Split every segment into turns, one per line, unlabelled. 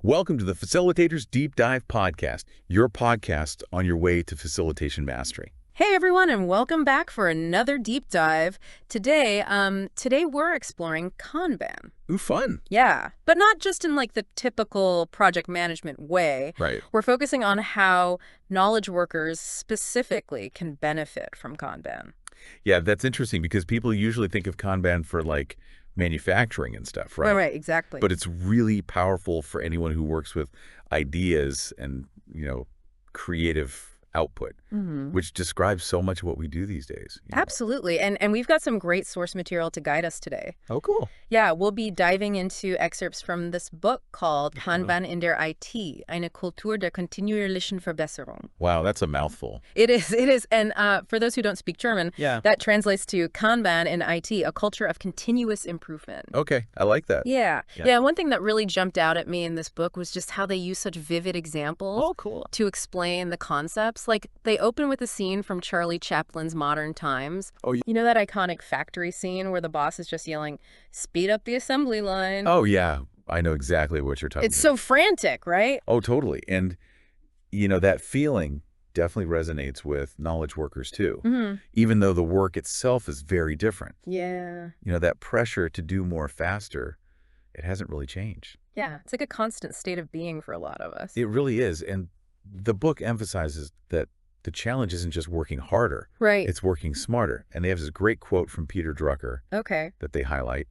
Welcome to the Facilitators Deep Dive Podcast, your podcast on your way to facilitation mastery.
Hey everyone, and welcome back for another deep dive. Today we're exploring Kanban.
Ooh, fun.
Yeah, but not just in like the typical project management way.
Right.
We're focusing on how knowledge workers specifically can benefit from Kanban.
Yeah, that's interesting because people usually think of Kanban for like manufacturing and stuff, right?
Right, exactly.
But it's really powerful for anyone who works with ideas and, creative output, which describes so much of what we do these days.
Absolutely. And we've got some great source material to guide us today.
Oh, cool.
Yeah, we'll be diving into excerpts from this book called Kanban in der IT, eine Kultur der kontinuierlichen Verbesserung.
Wow, that's a mouthful.
It is. And for those who don't speak German,
Yeah.
that translates to Kanban in IT, a culture of continuous improvement.
Okay, I like that.
Yeah. One thing that really jumped out at me in this book was just how they use such vivid examples
Cool.
to explain the concepts. Like, they open with a scene from Charlie Chaplin's Modern Times.
Oh, yeah.
You know that iconic factory scene where the boss is just yelling, "Speed up the assembly line."
Oh, yeah. I know exactly what you're talking
It's
about.
so frantic, right?
Oh, totally. And, that feeling definitely resonates with knowledge workers too, even though the work itself is very different.
Yeah.
That pressure to do more faster, it hasn't really changed.
Yeah. It's like a constant state of being for a lot of us.
It really is. And the book emphasizes that the challenge isn't just working harder.
Right.
It's working smarter. And they have this great quote from Peter Drucker
Okay.
that they highlight.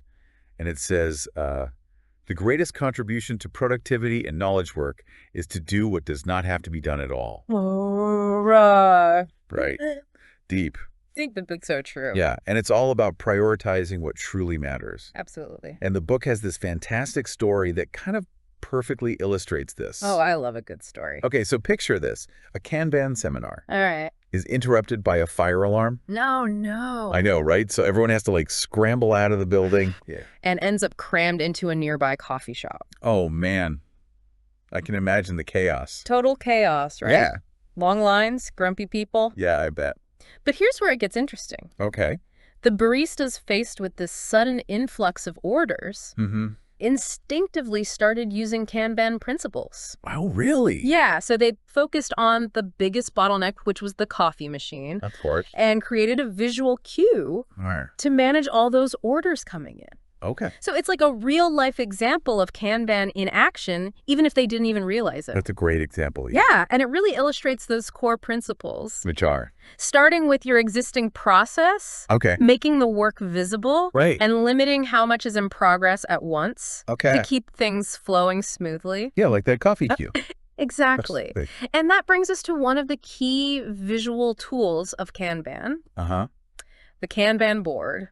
And it says, the greatest contribution to productivity and knowledge work is to do what does not have to be done at all.
Hurrah.
Right. Deep.
I think the book's so true.
Yeah. And it's all about prioritizing what truly matters.
Absolutely.
And the book has this fantastic story that kind of perfectly illustrates this.
Oh, I love a good story.
Okay, so picture this. A Kanban seminar
All right.
is interrupted by a fire alarm.
No.
I know, right? So everyone has to scramble out of the building. Yeah.
And ends up crammed into a nearby coffee shop.
Oh, man. I can imagine the chaos.
Total chaos, right?
Yeah.
Long lines, grumpy people.
Yeah, I bet.
But here's where it gets interesting.
Okay.
The baristas, faced with this sudden influx of orders, instinctively started using Kanban principles.
Oh, really?
Yeah, so they focused on the biggest bottleneck, which was the coffee machine,
Of course.
and created a visual cue
All right.
to manage all those orders coming in.
Okay.
So it's like a real-life example of Kanban in action, even if they didn't even realize it.
That's a great example.
Yeah, and it really illustrates those core principles.
Which are?
Starting with your existing process,
Okay.
making the work visible,
Right.
and limiting how much is in progress at once
Okay.
to keep things flowing smoothly.
Yeah, like that coffee cue.
Exactly. And that brings us to one of the key visual tools of Kanban,
Uh-huh.
the Kanban board.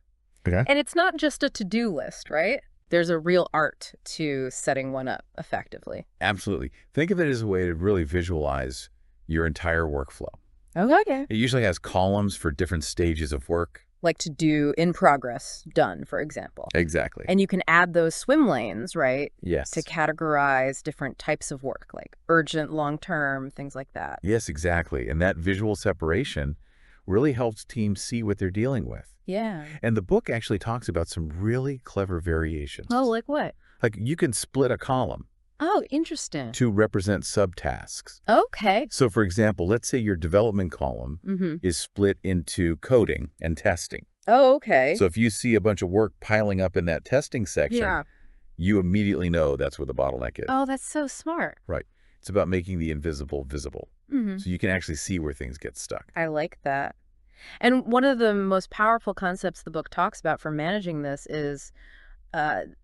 Okay.
And it's not just a to-do list, right? There's a real art to setting one up effectively.
Absolutely. Think of it as a way to really visualize your entire workflow.
Okay.
It usually has columns for different stages of work.
Like to do in progress, done, for example.
Exactly.
And you can add those swim lanes, right?
Yes.
To categorize different types of work, like urgent, long-term, things like that.
Yes, exactly. And that visual separation really helps teams see what they're dealing with.
Yeah.
And the book actually talks about some really clever variations.
Oh, like what?
Like you can split a column
Oh, interesting.
to represent subtasks.
Okay.
So for example, let's say your development column is split into coding and testing.
Oh, okay.
So if you see a bunch of work piling up in that testing section, you immediately know that's where the bottleneck is.
Oh, that's so smart.
Right. It's about making the invisible visible. So you can actually see where things get stuck.
I like that. And one of the most powerful concepts the book talks about for managing this is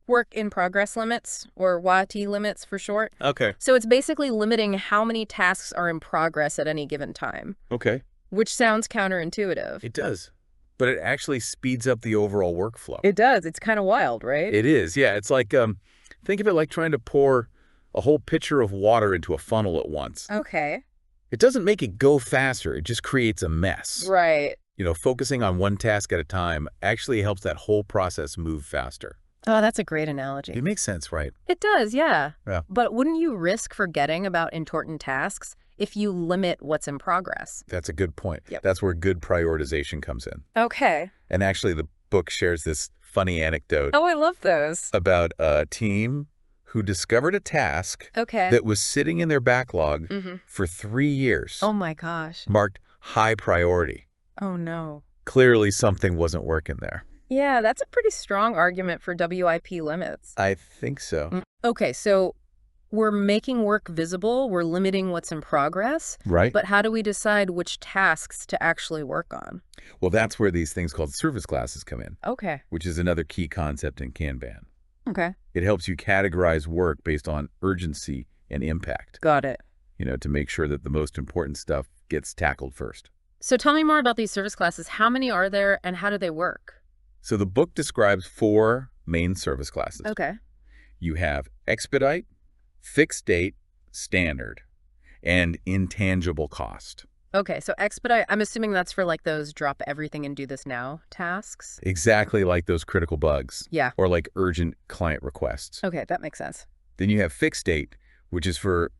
work in progress limits, or WAT limits for short.
Okay.
So it's basically limiting how many tasks are in progress at any given time,
Okay.
which sounds counterintuitive.
It does. But it actually speeds up the overall workflow.
It does. It's kind of wild, right?
It is. Yeah. It's like, think of it like trying to pour a whole pitcher of water into a funnel at once.
Okay.
It doesn't make it go faster. It just creates a mess.
Right.
Focusing on one task at a time actually helps that whole process move faster.
Oh, that's a great analogy.
It makes sense, right?
It does, yeah.
Yeah.
But wouldn't you risk forgetting about important tasks if you limit what's in progress?
That's a good point.
Yep.
That's where good prioritization comes in.
Okay.
And actually, the book shares this funny anecdote
Oh, I love those.
about a team who discovered a task
Okay.
that was sitting in their backlog for 3 years,
Oh my gosh.
marked high priority.
Oh no.
Clearly something wasn't working there.
Yeah, that's a pretty strong argument for WIP limits.
I think so.
Okay, so we're making work visible, we're limiting what's in progress,
Right?
but how do we decide which tasks to actually work on?
Well, that's where these things called service classes come in,
Okay.
which is another key concept in Kanban.
Okay.
It helps you categorize work based on urgency and impact,
Got it.
to make sure that the most important stuff gets tackled first.
So tell me more about these service classes. How many are there and how do they work?
So the book describes 4 main service classes.
Okay.
You have expedite, fixed date, standard, and intangible cost.
Okay, so expedite, I'm assuming that's for like those drop everything and do this now tasks?
Exactly like those critical bugs.
Yeah.
Or like urgent client requests.
Okay, that makes sense.
Then you have fixed date, which is for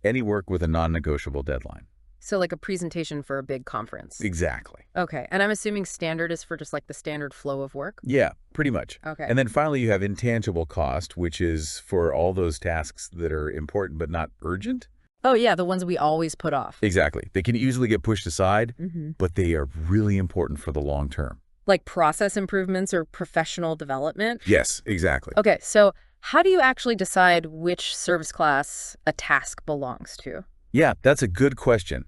any work with a non-negotiable deadline.
So like a presentation for a big conference.
Exactly.
Okay, and I'm assuming standard is for just like the standard flow of work?
Yeah, pretty much.
Okay.
And then finally you have intangible cost, which is for all those tasks that are important but not urgent.
Oh yeah, the ones we always put off.
Exactly. They can easily get pushed aside,
Mm-hmm.
but they are really important for the long term.
Like process improvements or professional development?
Yes, exactly.
Okay, so how do you actually decide which service class a task belongs to?
Yeah, that's a good question.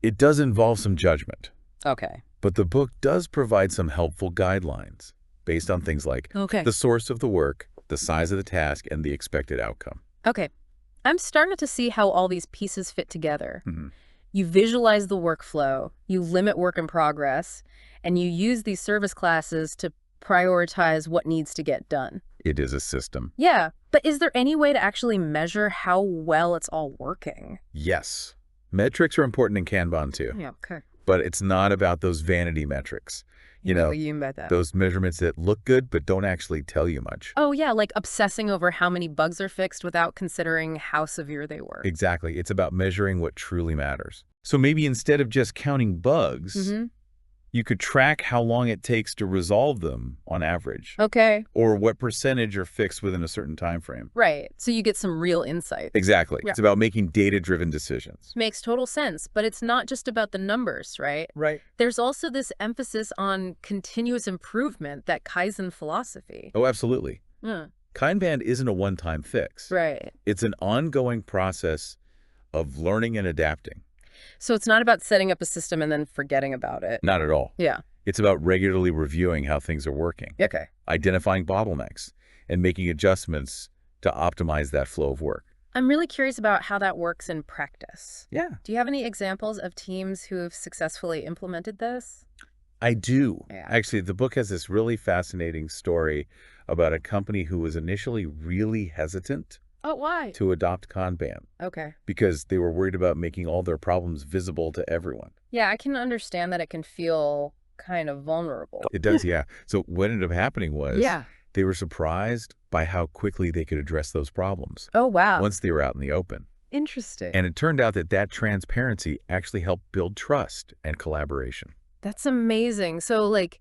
It does involve some judgment,
Okay.
but the book does provide some helpful guidelines based on things like
Okay.
the source of the work, the size of the task, and the expected outcome.
Okay. I'm starting to see how all these pieces fit together.
Mm-hmm.
You visualize the workflow, you limit work in progress, and you use these service classes to prioritize what needs to get done.
It is a system.
Yeah, but is there any way to actually measure how well it's all working?
Yes. Metrics are important in Kanban too,
Yeah, okay.
but it's not about those vanity metrics.
What do you mean by that?
Those measurements that look good but don't actually tell you much.
Oh, yeah, like obsessing over how many bugs are fixed without considering how severe they were.
Exactly. It's about measuring what truly matters. So maybe instead of just counting bugs, you could track how long it takes to resolve them on average,
Okay.
or what percentage are fixed within a certain time frame.
Right. So you get some real insight.
Exactly.
Yeah.
It's about making data-driven decisions.
Makes total sense, but it's not just about the numbers, right?
Right.
There's also this emphasis on continuous improvement, that Kaizen philosophy.
Oh, absolutely.
Yeah.
Kanban isn't a one-time fix.
Right.
It's an ongoing process of learning and adapting.
So it's not about setting up a system and then forgetting about it.
Not at all.
Yeah.
It's about regularly reviewing how things are working,
Okay.
identifying bottlenecks, and making adjustments to optimize that flow of work.
I'm really curious about how that works in practice.
Yeah.
Do you have any examples of teams who have successfully implemented this?
I do.
Yeah.
Actually, the book has this really fascinating story about a company who was initially really hesitant
Oh, why?
to adopt Kanban
Okay.
because they were worried about making all their problems visible to everyone.
Yeah, I can understand that it can feel kind of vulnerable.
It does, yeah. So what ended up happening was
Yeah.
they were surprised by how quickly they could address those problems
Oh, wow.
once they were out in the open.
Interesting.
And it turned out that transparency actually helped build trust and collaboration.
That's amazing. So, like,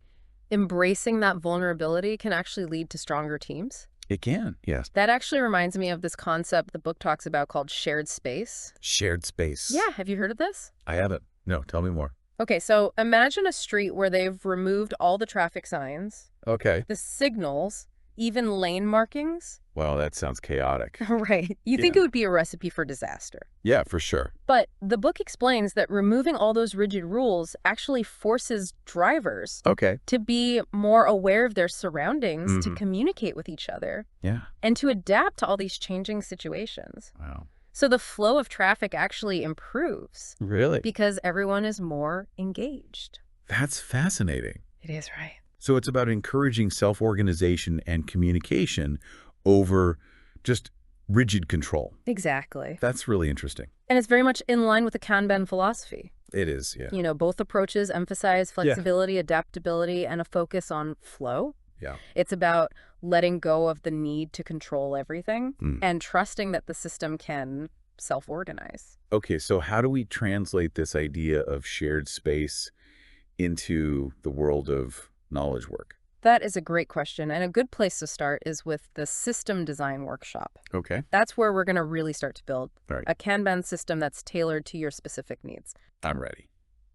embracing that vulnerability can actually lead to stronger teams?
It can, yes.
That actually reminds me of this concept the book talks about called shared space.
Shared space.
Yeah, have you heard of this?
I haven't. No, tell me more.
Okay, so imagine a street where they've removed all the traffic signs,
Okay.
the signals, even lane markings.
Well, that sounds chaotic.
Right. You think it would be a recipe for disaster.
Yeah, for sure.
But the book explains that removing all those rigid rules actually forces drivers
Okay.
to be more aware of their surroundings, to
Mhm.
communicate with each other,
Yeah.
and to adapt to all these changing situations.
Wow.
So the flow of traffic actually improves
Really?
because everyone is more engaged.
That's fascinating.
It is, right?
So it's about encouraging self-organization and communication over just rigid control.
Exactly.
That's really interesting.
And it's very much in line with the Kanban philosophy.
It is, yeah.
You know, both approaches emphasize flexibility, adaptability, and a focus on flow.
Yeah.
It's about letting go of the need to control everything
Mm.
and trusting that the system can self-organize.
Okay, so how do we translate this idea of shared space into the world of knowledge work?
That is a great question, and a good place to start is with the system design workshop.
Okay.
That's where we're going to really start to build
All right.
a Kanban system that's tailored to your specific needs.
I'm ready.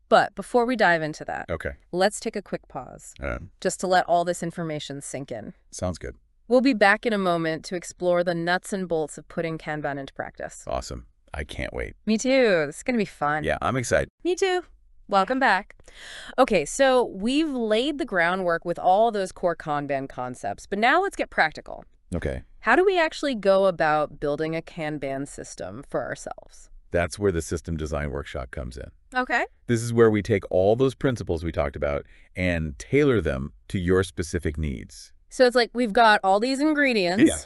But before we dive into that,
Okay.
let's take a quick pause, just to let all this information sink in.
Sounds good.
We'll be back in a moment to explore the nuts and bolts of putting Kanban into practice.
Awesome. I can't wait.
Me too. This is going to be fun.
Yeah, I'm excited.
Me too. Welcome back. Okay, so we've laid the groundwork with all those core Kanban concepts, but now let's get practical.
Okay.
How do we actually go about building a Kanban system for ourselves?
That's where the system design workshop comes in.
Okay.
This is where we take all those principles we talked about and tailor them to your specific needs.
So it's like we've got all these ingredients,
Yeah.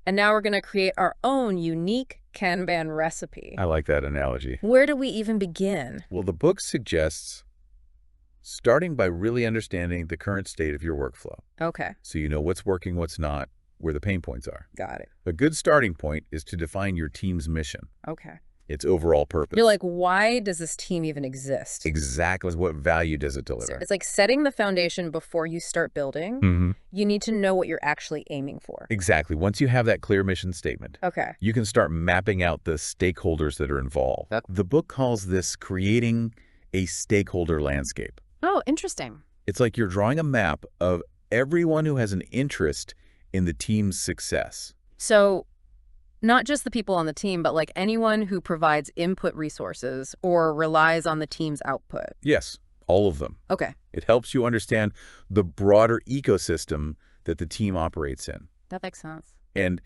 and now we're going to create our own unique Kanban recipe.
I like that analogy.
Where do we even begin?
Well, the book suggests starting by really understanding the current state of your workflow.
Okay.
So you know what's working, what's not, where the pain points are.
Got it.
A good starting point is to define your team's mission,
Okay.
its overall purpose.
You're like, why does this team even exist?
Exactly what value does it deliver?
It's like setting the foundation before you start building. You need to know what you're actually aiming for.
Exactly. Once you have that clear mission statement,
Okay.
you can start mapping out the stakeholders that are involved. The book calls this creating a stakeholder landscape.
Oh, interesting.
It's like you're drawing a map of everyone who has an interest in the team's success.
So not just the people on the team, but like anyone who provides input resources or relies on the team's output.
Yes, all of them.
Okay.
It helps you understand the broader ecosystem that the team operates in.
That makes sense.
And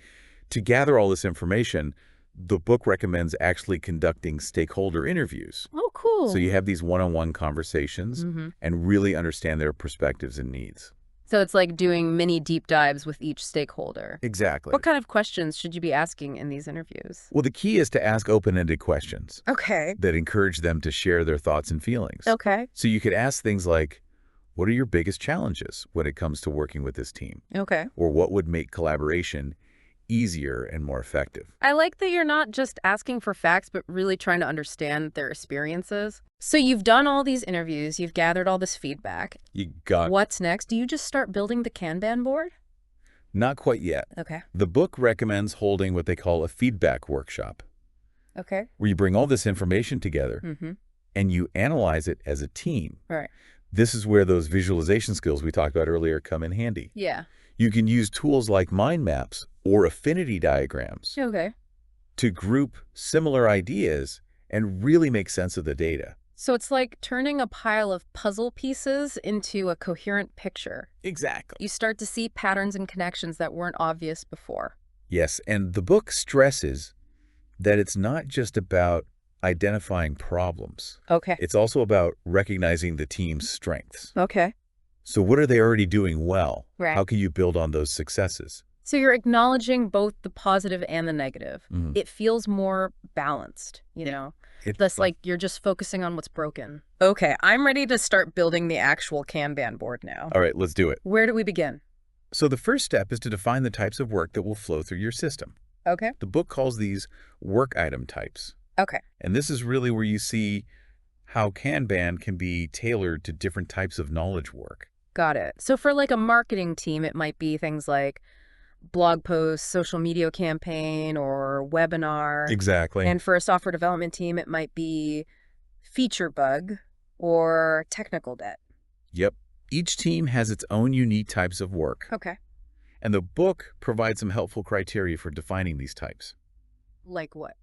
to gather all this information, the book recommends actually conducting stakeholder interviews.
Oh, cool.
So you have these one-on-one conversations and really understand their perspectives and needs.
So it's like doing mini deep dives with each stakeholder.
Exactly.
What kind of questions should you be asking in these interviews?
Well, the key is to ask open-ended questions
Okay.
that encourage them to share their thoughts and feelings.
Okay.
So you could ask things like, what are your biggest challenges when it comes to working with this team?
Okay.
Or what would make collaboration easier and more effective?
I like that you're not just asking for facts, but really trying to understand their experiences. So you've done all these interviews, you've gathered all this feedback.
You got
What's next? Do you just start building the Kanban board?
Not quite yet.
Okay.
The book recommends holding what they call a feedback workshop,
Okay.
where you bring all this information together
Mm-hmm.
and you analyze it as a team.
All right.
This is where those visualization skills we talked about earlier come in handy.
Yeah.
You can use tools like mind maps or affinity diagrams
Okay.
to group similar ideas and really make sense of the data.
So it's like turning a pile of puzzle pieces into a coherent picture.
Exactly.
You start to see patterns and connections that weren't obvious before.
Yes, and the book stresses that it's not just about identifying problems.
Okay.
It's also about recognizing the team's strengths.
Okay.
So what are they already doing well?
Right.
How can you build on those successes?
So you're acknowledging both the positive and the negative.
Mhm.
It feels more balanced, you know?
It's
Less like you're just focusing on what's broken. Okay, I'm ready to start building the actual Kanban board now.
All right, let's do it.
Where do we begin?
So the first step is to define the types of work that will flow through your system.
Okay.
The book calls these work item types.
Okay.
And this is really where you see how Kanban can be tailored to different types of knowledge work.
Got it. So for like a marketing team, it might be things like blog posts, social media campaign, or webinar.
Exactly.
And for a software development team, it might be feature bug or technical debt.
Yep. Each team has its own unique types of work.
Okay.
And the book provides some helpful criteria for defining these types.
Like what?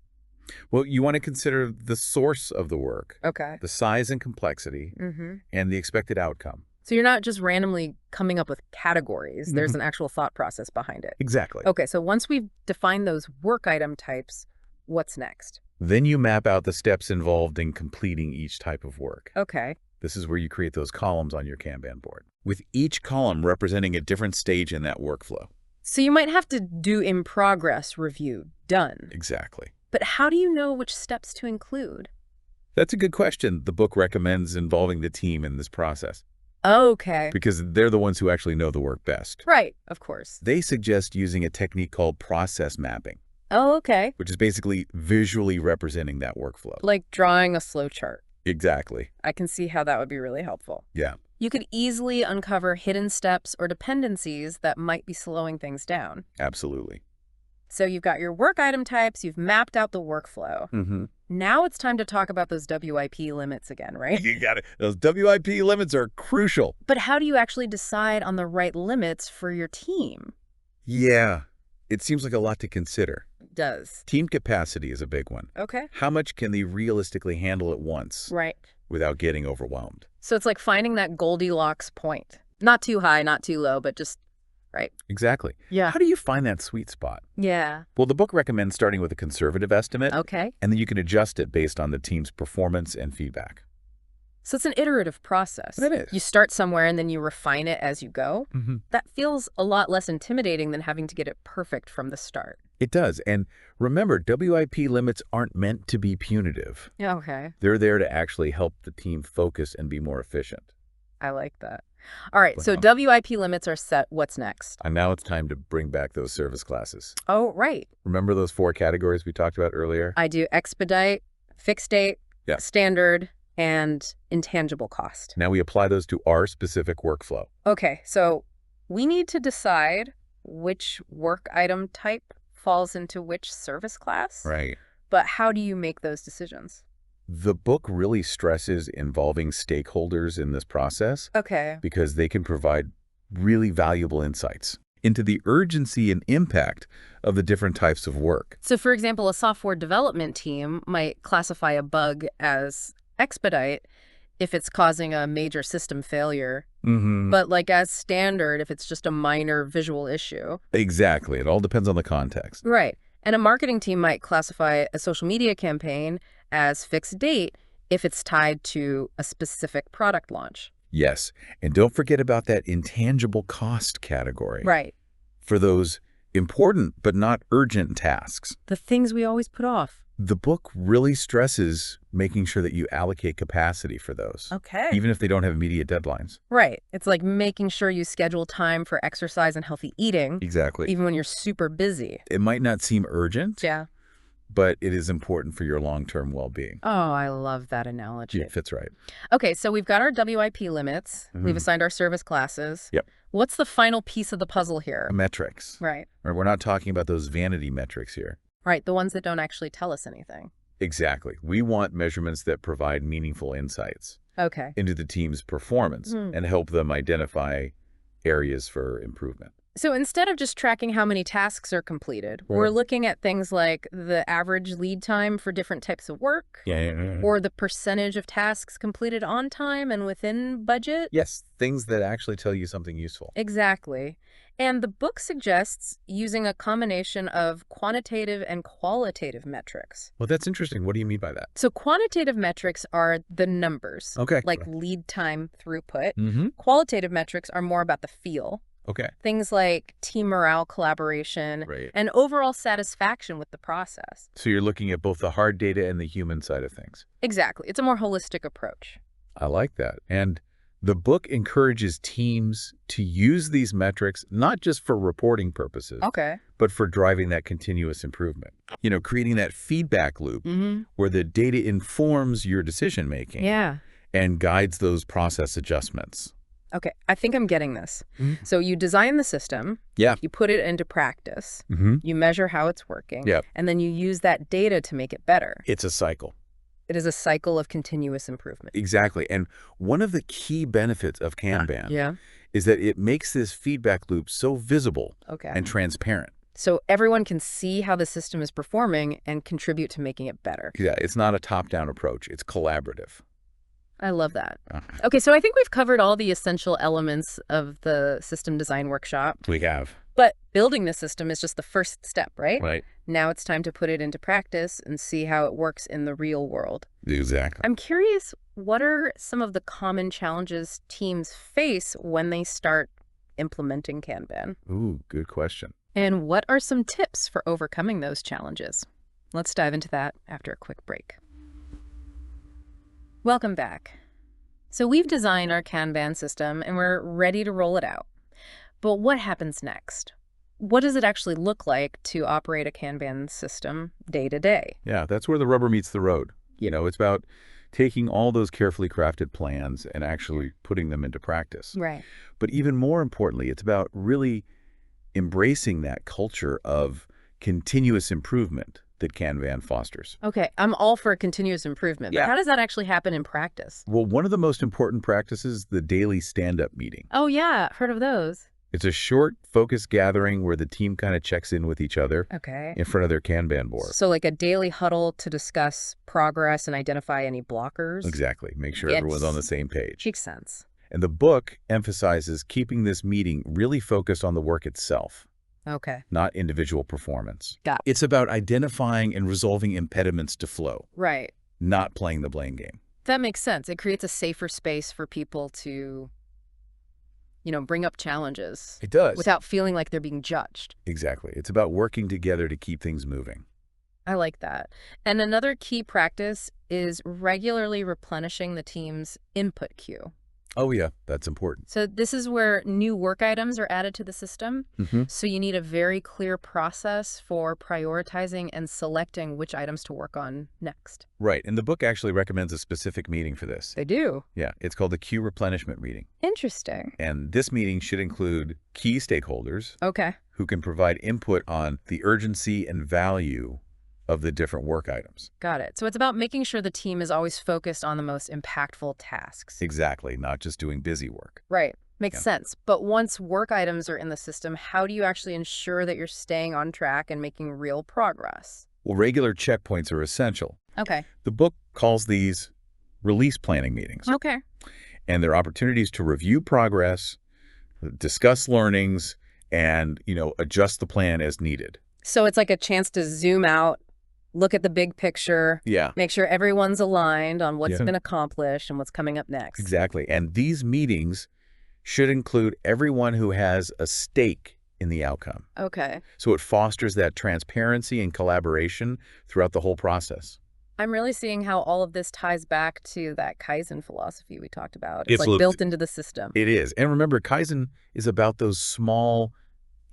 Well, you want to consider the source of the work,
Okay.
the size and complexity,
Mm-hmm.
and the expected outcome.
So you're not just randomly coming up with categories. There's an actual thought process behind it.
Exactly.
Okay, so once we've defined those work item types, what's next?
Then you map out the steps involved in completing each type of work.
Okay.
This is where you create those columns on your Kanban board, with each column representing a different stage in that workflow.
So you might have to do in progress review, done.
Exactly.
But how do you know which steps to include?
That's a good question. The book recommends involving the team in this process
Okay.
because they're the ones who actually know the work best.
Right, of course.
They suggest using a technique called process mapping,
Oh, okay.
which is basically visually representing that workflow.
Like drawing a flow chart.
Exactly.
I can see how that would be really helpful.
Yeah.
You could easily uncover hidden steps or dependencies that might be slowing things down.
Absolutely.
So you've got your work item types, you've mapped out the workflow.
Mm-hmm.
Now it's time to talk about those WIP limits again, right?
You got it. Those WIP limits are crucial.
But how do you actually decide on the right limits for your team?
Yeah. It seems like a lot to consider.
It does.
Team capacity is a big one.
Okay.
How much can they realistically handle at once
Right.
without getting overwhelmed?
So it's like finding that Goldilocks point. Not too high, not too low, but just right.
Exactly.
Yeah.
How do you find that sweet spot?
Yeah.
Well, the book recommends starting with a conservative estimate,
Okay.
and then you can adjust it based on the team's performance and feedback.
So it's an iterative process.
It is.
You start somewhere and then you refine it as you go.
Mm-hmm.
That feels a lot less intimidating than having to get it perfect from the start.
It does. And remember, WIP limits aren't meant to be punitive.
Yeah, okay.
They're there to actually help the team focus and be more efficient.
I like that. All right, so
Wow.
WIP limits are set. What's next?
And now it's time to bring back those service classes.
Oh, right.
Remember those 4 categories we talked about earlier?
I do expedite, fixed date,
Yeah.
standard, and intangible cost.
Now we apply those to our specific workflow.
Okay, so we need to decide which work item type falls into which service class.
Right.
But how do you make those decisions?
The book really stresses involving stakeholders in this process
Okay.
because they can provide really valuable insights into the urgency and impact of the different types of work.
So, for example, a software development team might classify a bug as expedite if it's causing a major system failure,
Mm-hmm.
but like as standard if it's just a minor visual issue.
Exactly. It all depends on the context.
Right. And a marketing team might classify a social media campaign as fixed date if it's tied to a specific product launch.
Yes. And don't forget about that intangible cost category.
Right.
For those important but not urgent tasks.
The things we always put off.
The book really stresses making sure that you allocate capacity for those,
Okay.
even if they don't have immediate deadlines.
Right. It's like making sure you schedule time for exercise and healthy eating,
Exactly.
even when you're super busy.
It might not seem urgent,
Yeah.
but it is important for your long-term well-being.
Oh, I love that analogy.
It fits right.
Okay, so we've got our WIP limits. We've
Mhm.
assigned our service classes.
Yep.
What's the final piece of the puzzle here?
Metrics.
Right.
We're not talking about those vanity metrics here.
Right, the ones that don't actually tell us anything.
Exactly. We want measurements that provide meaningful insights
Okay.
into the team's performance and help them identify areas for improvement.
So instead of just tracking how many tasks are completed, we're
Right.
looking at things like the average lead time for different types of work,
Yeah.
or the percentage of tasks completed on time and within budget.
Yes, things that actually tell you something useful.
Exactly. And the book suggests using a combination of quantitative and qualitative metrics.
Well, that's interesting. What do you mean by that?
So quantitative metrics are the numbers,
Okay.
like lead time throughput.
Mm-hmm.
Qualitative metrics are more about the feel,
Okay.
things like team morale, collaboration,
Right.
and overall satisfaction with the process.
So you're looking at both the hard data and the human side of things.
Exactly. It's a more holistic approach.
I like that. And the book encourages teams to use these metrics not just for reporting purposes,
Okay.
but for driving that continuous improvement. You know, creating that feedback loop
Mm-hmm.
where the data informs your decision making
Yeah.
and guides those process adjustments.
Okay. I think I'm getting this.
Mhm.
So you design the system.
Yeah.
You put it into practice.
Mm-hmm.
You measure how it's working.
Yep.
And then you use that data to make it better.
It's a cycle.
It is a cycle of continuous improvement.
Exactly. And one of the key benefits of Kanban
Yeah.
is that it makes this feedback loop so visible
Okay.
and transparent.
So everyone can see how the system is performing and contribute to making it better.
Yeah, it's not a top-down approach. It's collaborative.
I love that.
Uh,
Okay, so I think we've covered all the essential elements of the system design workshop,
We have.
but building the system is just the first step, right?
Right.
Now it's time to put it into practice and see how it works in the real world.
Exactly.
I'm curious, what are some of the common challenges teams face when they start implementing Kanban?
Ooh, good question.
And what are some tips for overcoming those challenges? Let's dive into that after a quick break. Welcome back. So we've designed our Kanban system and we're ready to roll it out. But what happens next? What does it actually look like to operate a Kanban system day to day?
Yeah, that's where the rubber meets the road. You know, it's about taking all those carefully crafted plans and actually putting them into practice.
Right.
But even more importantly, it's about really embracing that culture of continuous improvement that Kanban fosters.
Okay, I'm all for continuous improvement, but
Yeah.
how does that actually happen in practice?
Well, one of the most important practices is the daily stand-up meeting.
Oh, yeah, heard of those.
It's a short, focused gathering where the team kind of checks in with each other
Okay.
in front of their Kanban board.
So like a daily huddle to discuss progress and identify any blockers?
Exactly. Make sure everyone's on the same page.
Makes sense.
And the book emphasizes keeping this meeting really focused on the work itself,
Okay.
not individual performance.
Got it.
It's about identifying and resolving impediments to flow,
Right.
not playing the blame game.
That makes sense. It creates a safer space for people to, bring up challenges
It does.
without feeling like they're being judged.
Exactly. It's about working together to keep things moving.
I like that. And another key practice is regularly replenishing the team's input queue.
Oh, yeah, that's important.
So this is where new work items are added to the system.
Mm-hmm.
So you need a very clear process for prioritizing and selecting which items to work on next.
Right. And the book actually recommends a specific meeting for this.
They do.
Yeah, it's called the queue replenishment meeting.
Interesting.
And this meeting should include key stakeholders
Okay.
who can provide input on the urgency and value of the different work items.
Got it. So it's about making sure the team is always focused on the most impactful tasks.
Exactly, not just doing busy work.
Right. Makes
Yeah.
sense. But once work items are in the system, how do you actually ensure that you're staying on track and making real progress?
Well, regular checkpoints are essential.
Okay.
The book calls these release planning meetings,
Okay.
and they're opportunities to review progress, discuss learnings, and, adjust the plan as needed.
So it's like a chance to zoom out, look at the big picture,
Yeah,
make sure everyone's aligned on what's
Yeah.
been accomplished and what's coming up next.
exactly. And these meetings should include everyone who has a stake in the outcome.
Okay.
So it fosters that transparency and collaboration throughout the whole process.
I'm really seeing how all of this ties back to that Kaizen philosophy we talked about. It's
It's
like
looked-
built into the system.
It is. And remember, Kaizen is about those small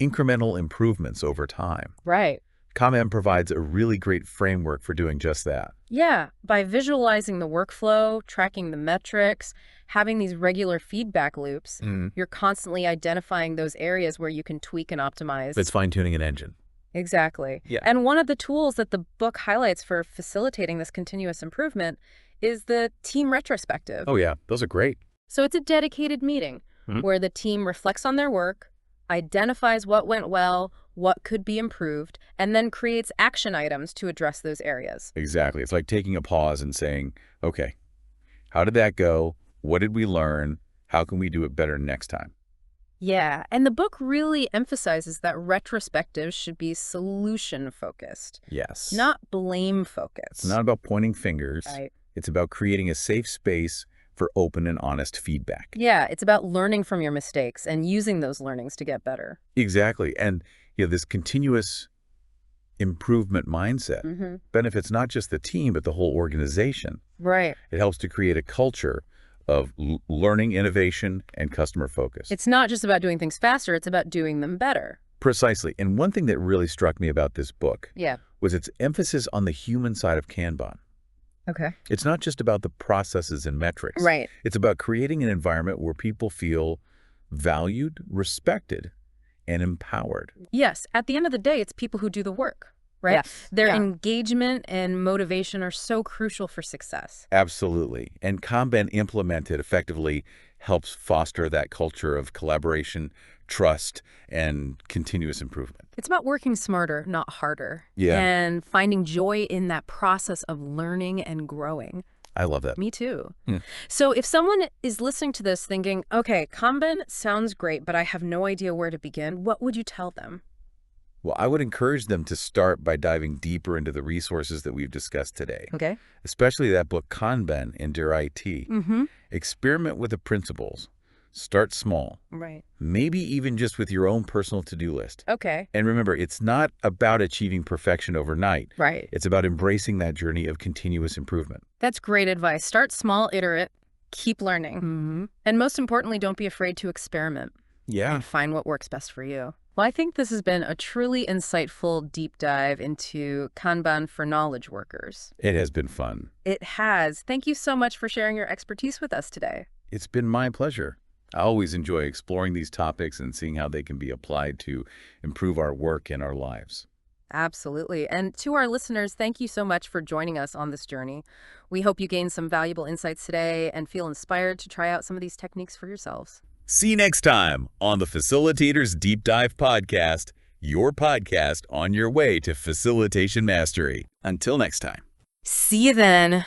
incremental improvements over time.
Right.
Kanban provides a really great framework for doing just that.
Yeah. By visualizing the workflow, tracking the metrics, having these regular feedback loops, you're constantly identifying those areas where you can tweak and optimize.
It's fine-tuning an engine.
Exactly.
Yeah.
And one of the tools that the book highlights for facilitating this continuous improvement is the team retrospective.
Oh, yeah. Those are great.
So it's a dedicated meeting where the team reflects on their work, identifies what went well, what could be improved, and then creates action items to address those areas.
Exactly. It's like taking a pause and saying, okay, how did that go? What did we learn? How can we do it better next time?
Yeah, and the book really emphasizes that retrospectives should be solution-focused,
Yes.
not blame-focused.
It's not about pointing fingers.
Right.
It's about creating a safe space for open and honest feedback.
Yeah, it's about learning from your mistakes and using those learnings to get better.
Exactly. And this continuous improvement mindset benefits not just the team, but the whole organization.
Right.
It helps to create a culture of learning, innovation, and customer focus.
It's not just about doing things faster, it's about doing them better.
Precisely. And one thing that really struck me about this book
Yeah.
was its emphasis on the human side of Kanban.
Okay.
It's not just about the processes and metrics.
Right.
It's about creating an environment where people feel valued, respected, and empowered.
Yes. At the end of the day, it's people who do the work, right?
Yes.
Their
Yeah.
engagement and motivation are so crucial for success.
Absolutely. And Kanban implemented effectively helps foster that culture of collaboration, trust, and continuous improvement.
It's about working smarter, not harder.
Yeah.
And finding joy in that process of learning and growing.
I love that.
Me too.
Yeah.
So if someone is listening to this thinking, okay, Kanban sounds great, but I have no idea where to begin, what would you tell them?
Well, I would encourage them to start by diving deeper into the resources that we've discussed today,
Okay.
especially that book, Kanban, Endure IT.
Mm-hmm.
Experiment with the principles. Start small,
Right.
maybe even just with your own personal to-do list.
Okay.
And remember, it's not about achieving perfection overnight.
Right.
It's about embracing that journey of continuous improvement.
That's great advice. Start small, iterate, keep learning.
Mm-hmm.
And most importantly, don't be afraid to experiment
Yeah.
and find what works best for you. Well, I think this has been a truly insightful deep dive into Kanban for knowledge workers.
It has been fun.
It has. Thank you so much for sharing your expertise with us today.
It's been my pleasure. I always enjoy exploring these topics and seeing how they can be applied to improve our work and our lives.
Absolutely. And to our listeners, thank you so much for joining us on this journey. We hope you gained some valuable insights today and feel inspired to try out some of these techniques for yourselves.
See you next time on the Facilitators Deep Dive Podcast, your podcast on your way to facilitation mastery. Until next time.
See you then.